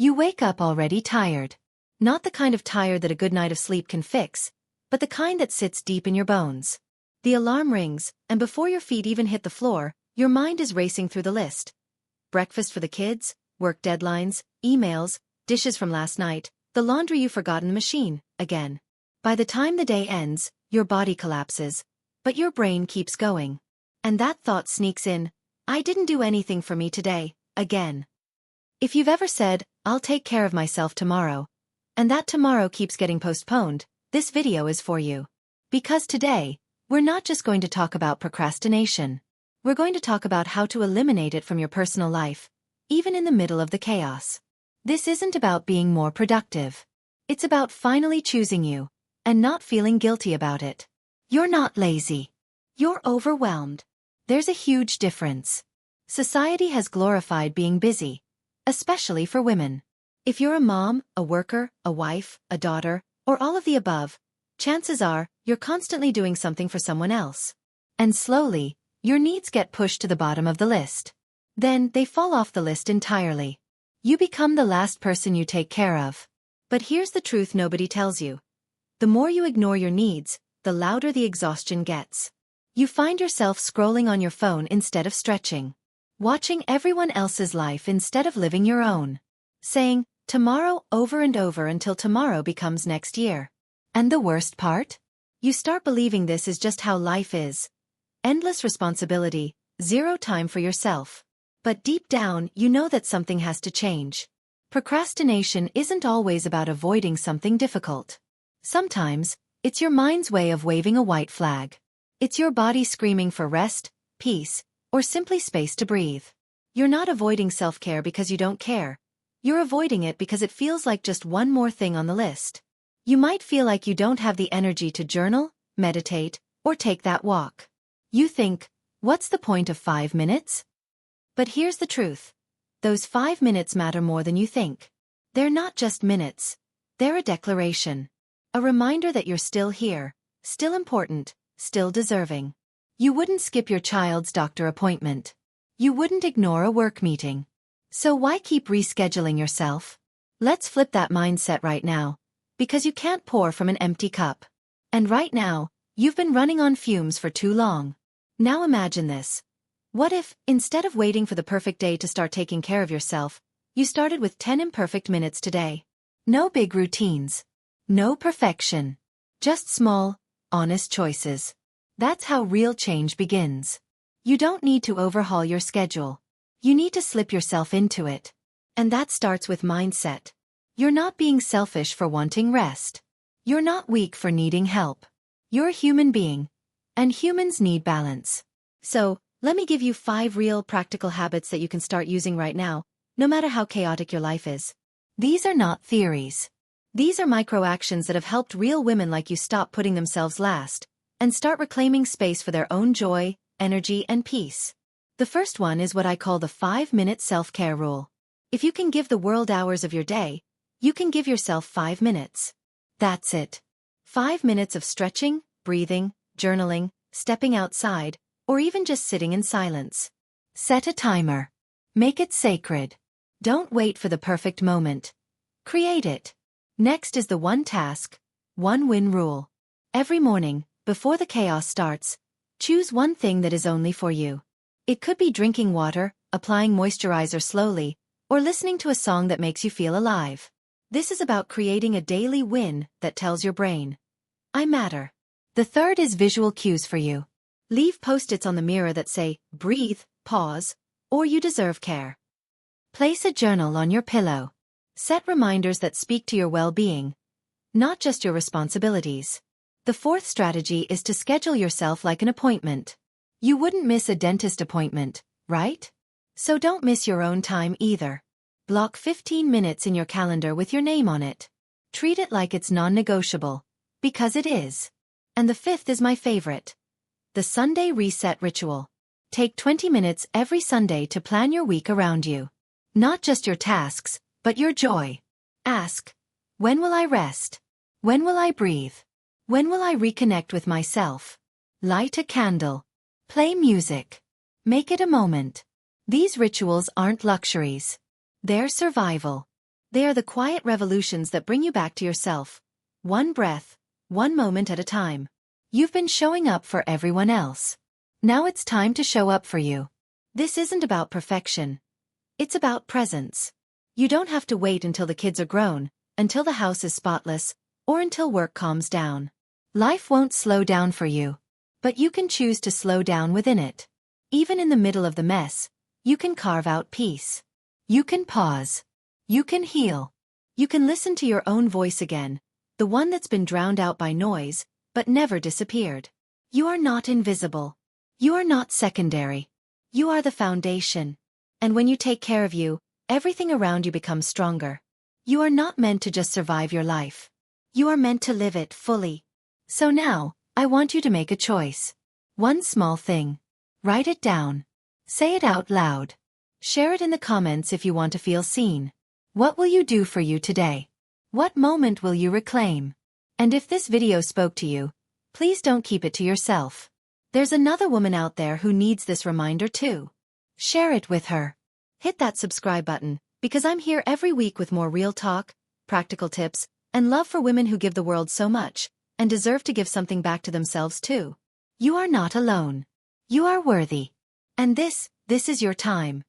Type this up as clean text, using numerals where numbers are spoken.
You wake up already tired. Not the kind of tired that a good night of sleep can fix, but the kind that sits deep in your bones. The alarm rings, and before your feet even hit the floor, your mind is racing through the list. Breakfast for the kids, work deadlines, emails, dishes from last night, the laundry you forgot in the machine, again. By the time the day ends, your body collapses, but your brain keeps going. And that thought sneaks in, I didn't do anything for me today, again. If you've ever said, I'll take care of myself tomorrow, and that tomorrow keeps getting postponed, this video is for you. Because today, we're not just going to talk about procrastination. We're going to talk about how to eliminate it from your personal life, even in the middle of the chaos. This isn't about being more productive. It's about finally choosing you, and not feeling guilty about it. You're not lazy. You're overwhelmed. There's a huge difference. Society has glorified being busy, especially for women. If you're a mom, a worker, a wife, a daughter, or all of the above, chances are, you're constantly doing something for someone else. And slowly, your needs get pushed to the bottom of the list. Then, they fall off the list entirely. You become the last person you take care of. But here's the truth nobody tells you. The more you ignore your needs, the louder the exhaustion gets. You find yourself scrolling on your phone instead of stretching. Watching everyone else's life instead of living your own. Saying, tomorrow over and over until tomorrow becomes next year. And the worst part? You start believing this is just how life is. Endless responsibility, zero time for yourself. But deep down, you know that something has to change. Procrastination isn't always about avoiding something difficult. Sometimes, it's your mind's way of waving a white flag. It's your body screaming for rest, peace, or simply space to breathe. You're not avoiding self-care because you don't care. You're avoiding it because it feels like just one more thing on the list. You might feel like you don't have the energy to journal, meditate, or take that walk. You think, what's the point of 5 minutes? But here's the truth. Those 5 minutes matter more than you think. They're not just minutes. They're a declaration. A reminder that you're still here, still important, still deserving. You wouldn't skip your child's doctor appointment. You wouldn't ignore a work meeting. So why keep rescheduling yourself? Let's flip that mindset right now. Because you can't pour from an empty cup. And right now, you've been running on fumes for too long. Now imagine this. What if, instead of waiting for the perfect day to start taking care of yourself, you started with 10 imperfect minutes today? No big routines. No perfection. Just small, honest choices. That's how real change begins. You don't need to overhaul your schedule. You need to slip yourself into it. And that starts with mindset. You're not being selfish for wanting rest. You're not weak for needing help. You're a human being. And humans need balance. So, let me give you 5 real practical habits that you can start using right now, no matter how chaotic your life is. These are not theories. These are micro-actions that have helped real women like you stop putting themselves last, and start reclaiming space for their own joy, energy, and peace. The first one is what I call the 5-minute self-care rule. If you can give the world hours of your day, you can give yourself 5 minutes. That's it. 5 minutes of stretching, breathing, journaling, stepping outside, or even just sitting in silence. Set a timer. Make it sacred. Don't wait for the perfect moment. Create it. Next is the one task, one win rule. Every morning, before the chaos starts, choose one thing that is only for you. It could be drinking water, applying moisturizer slowly, or listening to a song that makes you feel alive. This is about creating a daily win that tells your brain, I matter. The third is visual cues for you. Leave post-its on the mirror that say, breathe, pause, or you deserve care. Place a journal on your pillow. Set reminders that speak to your well-being, not just your responsibilities. The fourth strategy is to schedule yourself like an appointment. You wouldn't miss a dentist appointment, right? So don't miss your own time either. Block 15 minutes in your calendar with your name on it. Treat it like it's non-negotiable, because it is. And the fifth is my favorite. The Sunday reset ritual. Take 20 minutes every Sunday to plan your week around you. Not just your tasks, but your joy. Ask, when will I rest? When will I breathe? When will I reconnect with myself? Light a candle. Play music. Make it a moment. These rituals aren't luxuries. They're survival. They are the quiet revolutions that bring you back to yourself. One breath, one moment at a time. You've been showing up for everyone else. Now it's time to show up for you. This isn't about perfection. It's about presence. You don't have to wait until the kids are grown, until the house is spotless, or until work calms down. Life won't slow down for you. But you can choose to slow down within it. Even in the middle of the mess, you can carve out peace. You can pause. You can heal. You can listen to your own voice again, the one that's been drowned out by noise, but never disappeared. You are not invisible. You are not secondary. You are the foundation. And when you take care of you, everything around you becomes stronger. You are not meant to just survive your life. You are meant to live it fully. So now, I want you to make a choice. One small thing. Write it down. Say it out loud. Share it in the comments if you want to feel seen. What will you do for you today? What moment will you reclaim? And if this video spoke to you, please don't keep it to yourself. There's another woman out there who needs this reminder too. Share it with her. Hit that subscribe button, because I'm here every week with more real talk, practical tips, and love for women who give the world so much, and deserve to give something back to themselves too. You are not alone. You are worthy. And this is your time.